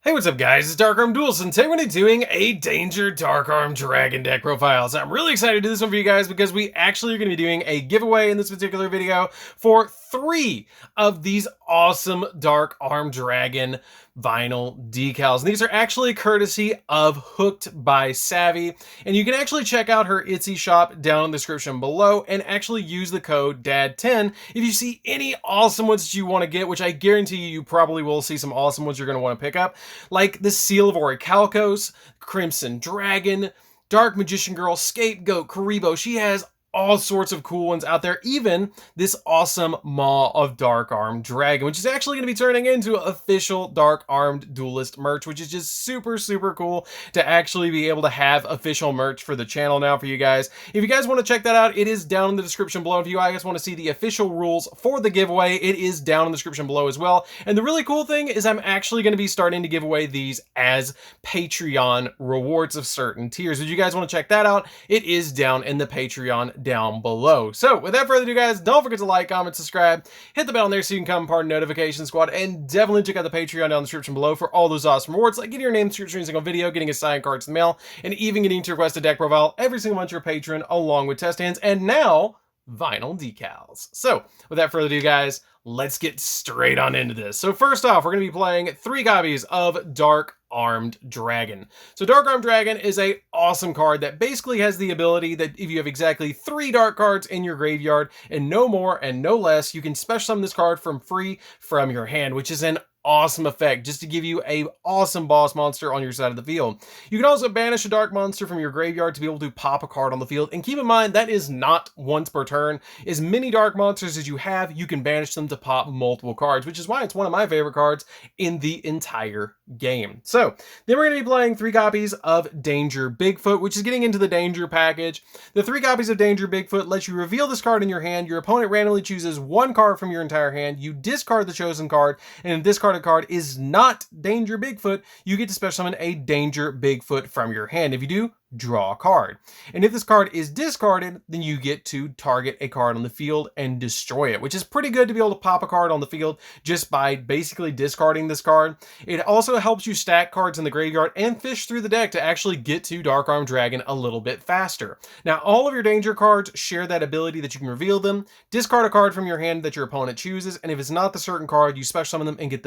Hey, what's up guys, it's DarkArmedDuelist, and today we're going to be doing a Danger Dark Arm Dragon deck profile. So I'm really excited to do this one for you guys because we actually are going to be doing a giveaway in this particular video for 3 of these awesome Dark Arm Dragon vinyl decals. And these are actually courtesy of Hooked by Savvy, and you can actually check out her Etsy shop down in the description below and actually use the code DAD10 if you see any awesome ones that you want to get, which I guarantee you probably will see some awesome ones you're going to want to pick up, like the Seal of Orichalcos, Crimson Dragon, Dark Magician Girl, Scapegoat, Karibo. She has all sorts of cool ones out there, even this awesome Maw of Dark Armed Dragon, which is actually going to be turning into official Dark Armed Duelist merch, which is just super cool to actually be able to have official merch for the channel now for you guys. If you guys want to check that out, it is down in the description below. If you guys want to see the official rules for the giveaway, it is down in the description below as well. And the really cool thing is I'm actually going to be starting to give away these as Patreon rewards of certain tiers. If you guys want to check that out, it is down in the Patreon down below. So without further ado guys, don't forget to like, comment, subscribe, hit the bell on there so you can become part of the notification squad, and definitely check out the Patreon down in the description below for all those awesome rewards, like getting your name through every single video, getting a signed cards in the mail, and even getting to request a deck profile every single month you're a patron, along with test hands, and now vinyl decals. So without further ado guys, let's get straight on into this. So first off, we're going to be playing 3 copies of Dark Armed Dragon. So Dark Armed Dragon is a awesome card that basically has the ability that if you have exactly 3 dark cards in your graveyard and no more and no less, you can special summon this card from free from your hand, which is an awesome effect just to give you a awesome boss monster on your side of the field. You can also banish a dark monster from your graveyard to be able to pop a card on the field, and keep in mind that is not once per turn. As many dark monsters as you have, you can banish them to pop multiple cards, which is why it's one of my favorite cards in the entire game. So then we're going to be playing 3 copies of Danger Bigfoot, which is getting into the Danger package. The 3 copies of Danger Bigfoot lets you reveal this card in your hand. Your opponent randomly chooses 1 card from your entire hand. You discard the chosen card, and if this card is not Danger Bigfoot, you get to special summon a Danger Bigfoot from your hand. If you do, draw a card. And if this card is discarded, then you get to target a card on the field and destroy it, which is pretty good to be able to pop a card on the field just by basically discarding this card. It also helps you stack cards in the graveyard and fish through the deck to actually get to Dark Armed Dragon a little bit faster. Now, all of your danger cards share that ability that you can reveal them, discard a card from your hand that your opponent chooses, and if it's not the certain card, you special summon them and get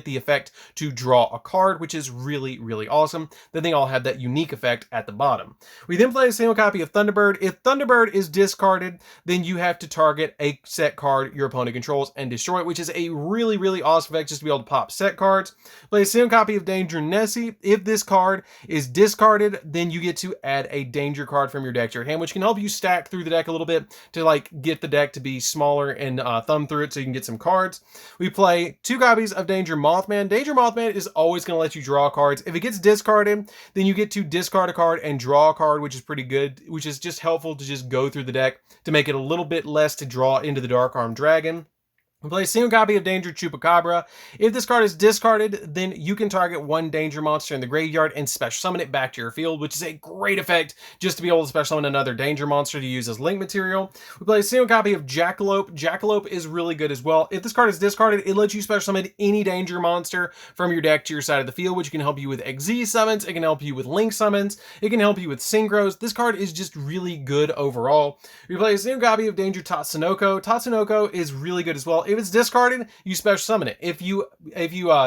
the effect to draw a card, which is really awesome. Then they all have that unique effect at the bottom. We then play a single copy of Thunderbird. If Thunderbird is discarded, then you have to target a set card your opponent controls and destroy it, which is a really awesome effect just to be able to pop set cards. Play a single copy of Danger Nessie. If this card is discarded, then you get to add a danger card from your deck to your hand, which can help you stack through the deck a little bit to like get the deck to be smaller and thumb through it so you can get some cards. We play 2 copies of Danger Mothman. Danger Mothman is always going to let you draw cards. If it gets discarded, then you get to discard a card and draw a card, which is pretty good, which is just helpful to just go through the deck to make it a little bit less to draw into the Dark Armed Dragon. We play a single copy of Danger Chupacabra. If this card is discarded, then you can target 1 danger monster in the graveyard and special summon it back to your field, which is a great effect just to be able to special summon another danger monster to use as link material. We play a single copy of Jackalope. Jackalope is really good as well. If this card is discarded, it lets you special summon any danger monster from your deck to your side of the field, which can help you with XZ summons, it can help you with link summons, it can help you with synchros. This card is just really good overall. We play a single copy of Danger Tatsunoko. Tatsunoko is really good as well. If it's discarded, you special summon it. If you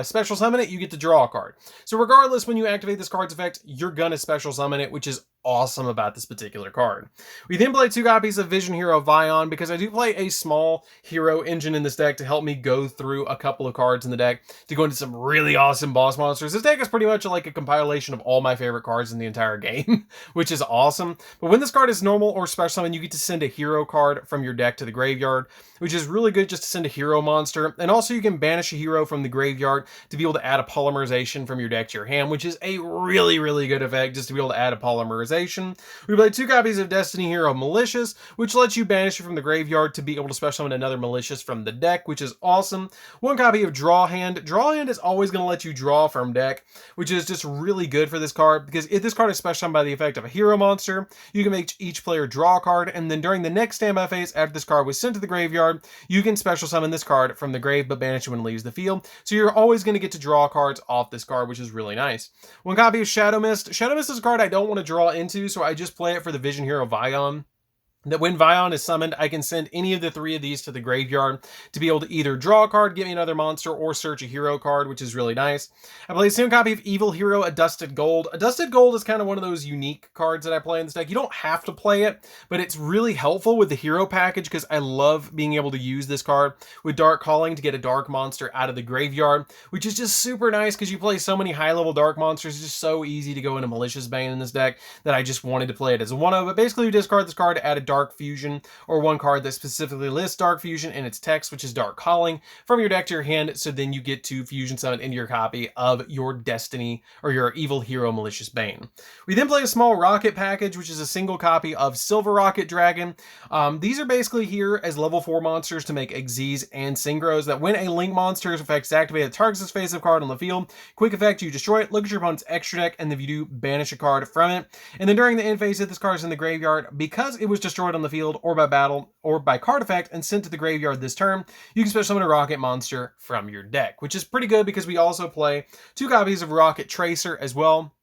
special summon it, you get to draw a card. So regardless, when you activate this card's effect, you're gonna special summon it, which is awesome about this particular card. We then play 2 copies of Vision Hero Vion because I do play a small hero engine in this deck to help me go through a couple of cards in the deck to go into some really awesome boss monsters. This deck is pretty much like a compilation of all my favorite cards in the entire game, which is awesome. But when this card is normal or special summon, you get to send a hero card from your deck to the graveyard, which is really good just to send a hero monster. And also you can banish a hero from the graveyard to be able to add a polymerization from your deck to your hand, which is a really good effect just to be able to add a polymerization Polymerization. We play 2 copies of Destiny Hero Malicious, which lets you banish it from the graveyard to be able to special summon another Malicious from the deck, which is awesome. 1 copy of Draw Hand. Draw Hand is always going to let you draw from deck, which is just really good for this card, because if this card is special summoned by the effect of a hero monster, you can make each player draw a card, and then during the next standby phase after this card was sent to the graveyard, you can special summon this card from the grave but banish it when it leaves the field. So you're always going to get to draw cards off this card, which is really nice. 1 copy of Shadow Mist. Shadow Mist is a card I don't want to draw into, so I just play it for the Vision Hero Vion. That when Vion is summoned, I can send any of the 3 of these to the graveyard to be able to either draw a card, give me another monster, or search a hero card, which is really nice. I play a single copy of Evil Hero, a Dusted Gold. A Dusted Gold is kind of one of those unique cards that I play in this deck. You don't have to play it, but it's really helpful with the hero package because I love being able to use this card with Dark Calling to get a dark monster out of the graveyard, which is just super nice because you play so many high-level dark monsters. It's just so easy to go into Malicious Bane in this deck that I just wanted to play it as a one-of. But basically, you discard this card to add a Dark Fusion, or 1 card that specifically lists Dark Fusion in its text, which is Dark Calling, from your deck to your hand, so then you get to fusion summon into your copy of your Destiny or your Evil Hero Malicious Bane. We then play a small Rocket package, which is a single copy of Silver Rocket Dragon. These are basically here as level 4 monsters to make Xyz and Synchros, that when a Link monster's effect is activated, targets this face-up card on the field. Quick effect, you destroy it, look at your opponent's extra deck, and if you do, banish a card from it. And then during the end phase, if this card is in the graveyard, because it was destroyed on the field or by battle or by card effect and sent to the graveyard this turn, you can special summon a Rocket monster from your deck, which is pretty good because we also play 2 copies of Rocket Tracer as well.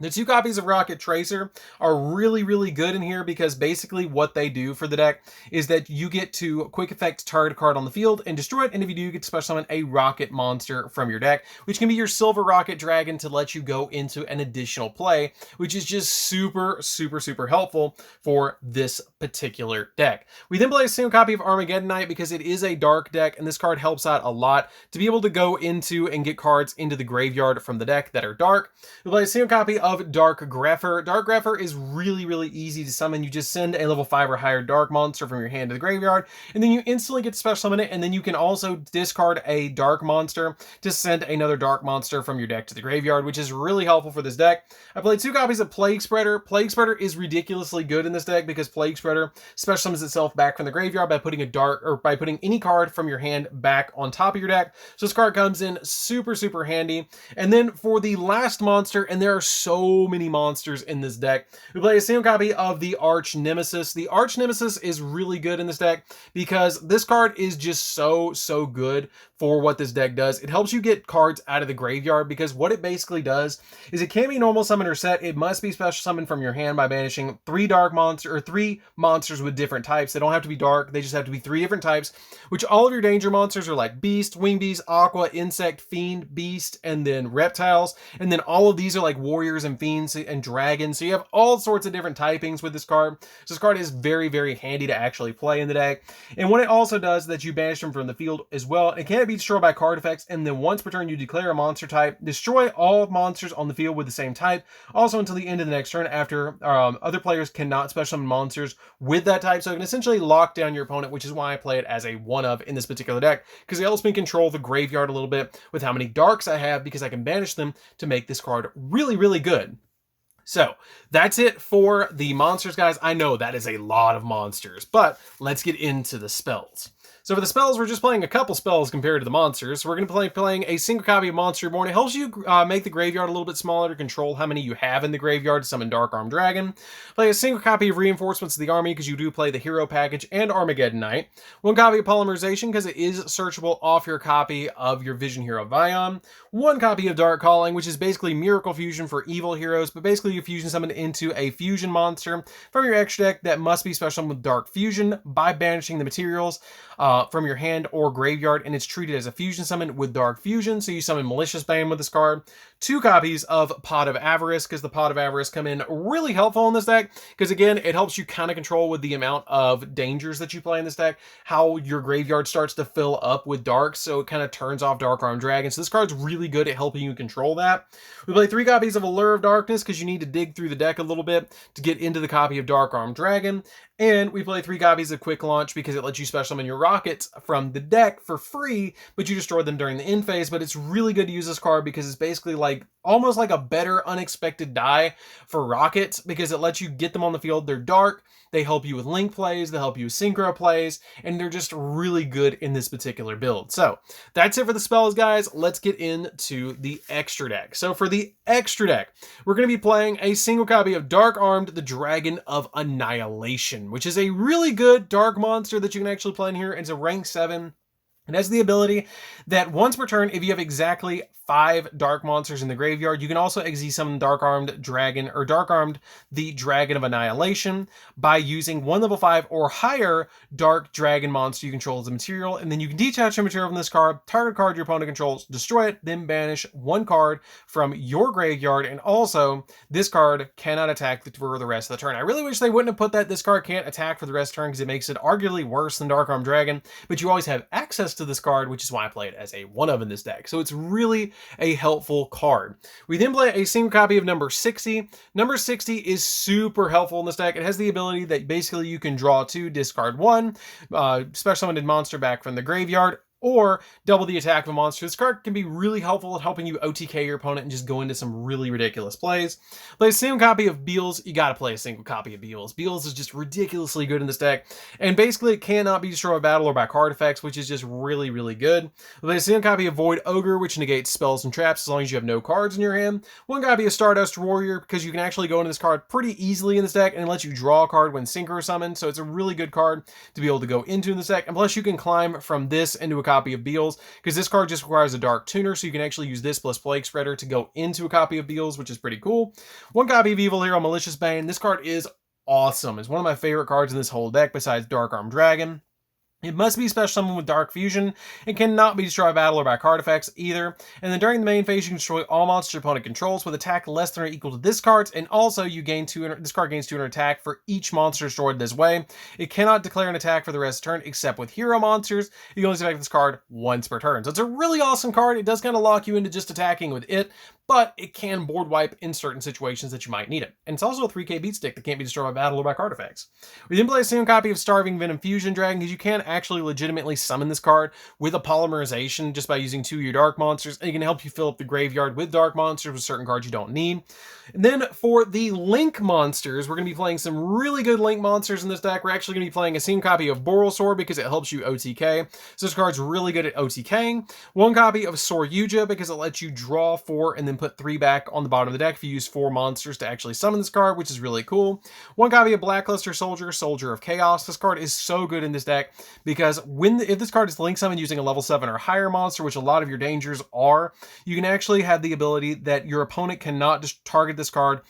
The 2 copies of Rocket Tracer are really, really good in here because basically what they do for the deck is that you get to quick effect target a card on the field and destroy it, and if you do, you get to special summon a Rocket monster from your deck, which can be your Silver Rocket Dragon to let you go into an additional play, which is just super, super, super helpful for this particular deck. We then play a single copy of Armageddon Knight because it is a dark deck, and this card helps out a lot to be able to go into and get cards into the graveyard from the deck that are dark. We play a single copy of Dark Grepher. Dark Grepher is really, really easy to summon. You just send a level 5 or higher dark monster from your hand to the graveyard, and then you instantly get to special summon it, and then you can also discard a dark monster to send another dark monster from your deck to the graveyard, which is really helpful for this deck. I played 2 copies of Plague Spreader. Plague Spreader is ridiculously good in this deck because Plague Spreader special summons itself back from the graveyard by putting any card from your hand back on top of your deck. So this card comes in super, super handy. And then for the last monster, and there are so many monsters in this deck, we play a single copy of the Arch Nemesis. The Arch Nemesis is really good in this deck because this card is just so good for what this deck does. It helps you get cards out of the graveyard because what it basically does is it can't be normal summon or set. It must be special summon from your hand by banishing 3 monsters with different types. They don't have to be dark. They just have to be 3 different types, which all of your danger monsters are like Beast, Wing Beast, Aqua, Insect, Fiend, Beast, and then Reptiles. And then all of these are like Warriors and Fiends and Dragons. So you have all sorts of different typings with this card. So this card is very, very handy to actually play in the deck. And what it also does is that you banish them from the field as well. It can't be destroyed by card effects, and then once per turn you declare a monster type, destroy all monsters on the field with the same type, also until the end of the next turn after other players cannot special summon monsters with that type. So it can essentially lock down your opponent, which is why I play it as a one-of in this particular deck, because it helps me control the graveyard a little bit with how many darks I have, because I can banish them to make this card really, really good. So that's it for the monsters, guys. I know that is a lot of monsters, but let's get into the spells. So for the spells, we're just playing a couple spells compared to the monsters. We're going to be playing a single copy of Monster Reborn. It helps you make the graveyard a little bit smaller to control how many you have in the graveyard to summon Dark-Armed Dragon. Play a single copy of Reinforcements of the Army because you do play the Hero Package and Armageddon Knight. 1 copy of Polymerization because it is searchable off your copy of your Vision Hero Vion. 1 copy of Dark Calling, which is basically Miracle Fusion for evil heroes, but basically you fusion summon into a fusion monster from your extra deck that must be special with Dark Fusion by banishing the materials from your hand or graveyard, and it's treated as a fusion summon with Dark Fusion, so you summon Malicious Bane with this card. 2 copies of Pot of Avarice, because the Pot of Avarice come in really helpful in this deck, because again, it helps you kind of control with the amount of dangers that you play in this deck, how your graveyard starts to fill up with dark, so it kind of turns off Dark-Armed Dragon. So this card's really good at helping you control that. We play 3 copies of Allure of Darkness, because you need to dig through the deck a little bit to get into the copy of Dark-Armed Dragon. And we play 3 copies of Quick Launch because it lets you special summon your rockets from the deck for free, but you destroy them during the end phase. But it's really good to use this card because it's basically like almost like a better unexpected die for rockets, because it lets you get them on the field. They're dark, they help you with link plays, they help you with synchro plays, and they're just really good in this particular build. So that's it for the spells, guys. Let's get into the extra deck. So for the extra deck, we're going to be playing a single copy of Dark Armed, the Dragon of Annihilation, which is a really good dark monster that you can actually play in here. It's a rank 7. It has the ability that once per turn, if you have exactly 5 dark monsters in the graveyard, you can also exile summon Dark Armed Dragon or Dark Armed the Dragon of Annihilation by using 1 level 5 or higher dark dragon monster you control as a material, and then you can detach a material from this card, target card your opponent controls, destroy it, then banish 1 card from your graveyard, and also this card cannot attack for the rest of the turn. I really wish they wouldn't have put that this card can't attack for the rest of the turn, because it makes it arguably worse than Dark Armed Dragon, but you always have access to this card, which is why I play it as a 1-of in this deck. So it's really a helpful card. We then play a single copy of number 60. Number 60 is super helpful in this deck. It has the ability that basically you can draw 2, discard 1, special summoned monster back from the graveyard, or double the attack of a monster. This card can be really helpful at helping you OTK your opponent and just go into some really ridiculous plays. Play a single copy of Beals. You gotta play a single copy of Beals. Beals is just ridiculously good in this deck, and basically it cannot be destroyed by battle or by card effects, which is just really, really good. Play a single copy of Void Ogre, which negates spells and traps as long as you have no cards in your hand. 1 copy of Stardust Warrior, because you can actually go into this card pretty easily in this deck, and it lets you draw a card when synchro summoned, so it's a really good card to be able to go into in this deck. And plus you can climb from this into a copy of Beals, because this card just requires a Dark Tuner, so you can actually use this plus Plague Spreader to go into a copy of Beals, which is pretty cool. 1 copy of Evil Hero, Malicious Bane. This card is awesome. It's one of my favorite cards in this whole deck besides Dark Armed Dragon. It must be special summoned with Dark Fusion. It cannot be destroyed by battle or by card effects either. And then during the main phase, you can destroy all monsters your opponent controls with attack less than or equal to this card's, and also you gain 200. This card gains 200 attack for each monster destroyed this way. It cannot declare an attack for the rest of the turn, except with hero monsters. You can only select this card once per turn. So it's a really awesome card. It does kind of lock you into just attacking with it, but it can board wipe in certain situations that you might need it. And it's also a 3k beat stick that can't be destroyed by battle or by card effects. We then play a single copy of Starving Venom Fusion Dragon, because you can actually legitimately summon this card with a polymerization just by using 2 of your dark monsters, and it can help you fill up the graveyard with dark monsters with certain cards you don't need. And then for the Link monsters, we're going to be playing some really good Link monsters in this deck. We're actually going to be playing a single copy of Borrelsword because it helps you OTK. So this card's really good at OTKing. 1 copy of Sor Yugioh because it lets you draw 4 and then put 3 back on the bottom of the deck if you use 4 monsters to actually summon this card, which is really cool. 1 copy of Blackluster Soldier, Soldier of Chaos. This card is so good in this deck because if this card is link summoned using a level 7 or higher monster, which a lot of your dangers are, you can actually have the ability that your opponent cannot just target this card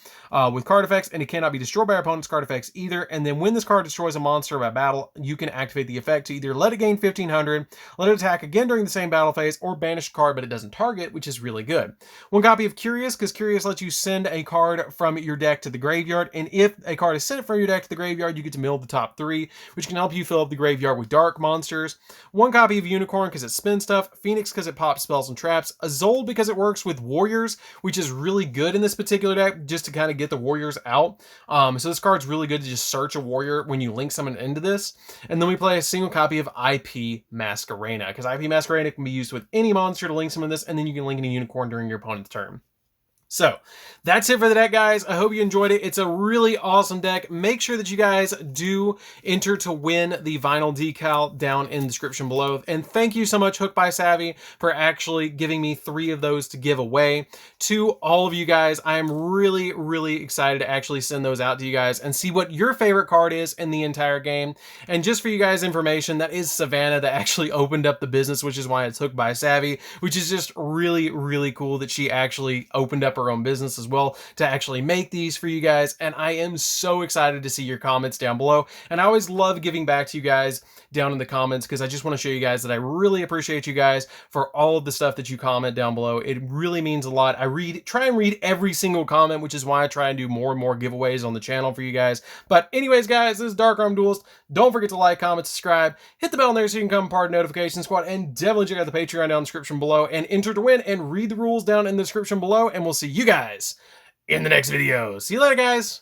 with card effects, and it cannot be destroyed by your opponent's card effects either. And then when this card destroys a monster by battle, you can activate the effect to either let it gain 1500, let it attack again during the same battle phase, or banish a card but it doesn't target, which is really good. 1 copy of Curious, because Curious lets you send a card from your deck to the graveyard, and if a card is sent from your deck to the graveyard, you get to mill the top 3, which can help you fill up the graveyard with dark monsters. 1 copy of Unicorn because it spins stuff, Phoenix because it pops spells and traps, Azul because it works with warriors, which is really good in this particular deck just to kind of get the warriors out. So this card's really good to just search a warrior when you link someone into this. And then we play a single copy of IP Masquerena, because IP Masquerena can be used with any monster to link someone this, and then you can link in a unicorn during your opponent's turn. So that's it for the deck, guys. I hope you enjoyed it. It's a really awesome deck. Make sure that you guys do enter to win the vinyl decal down in the description below. And thank you so much, Hook by Savvy, for actually giving me 3 of those to give away to all of you guys. I am really, really excited to actually send those out to you guys and see what your favorite card is in the entire game. And just for you guys' information, that is Savannah that actually opened up the business, which is why it's Hook by Savvy, which is just really, really cool that she actually opened up her own business as well to actually make these for you guys. And I am so excited to see your comments down below, and I always love giving back to you guys down in the comments, because I just want to show you guys that I really appreciate you guys for all of the stuff that you comment down below. It really means a lot. I try and read every single comment, which is why I try and do more and more giveaways on the channel for you guys. But anyways, guys, this is DarkArmedDuelist. Don't forget to like, comment, subscribe, hit the bell in there so you can become part of the notification squad, and definitely check out the Patreon down in the description below and enter to win, and read the rules down in the description below, and we'll see you guys in the next video. See you later, guys.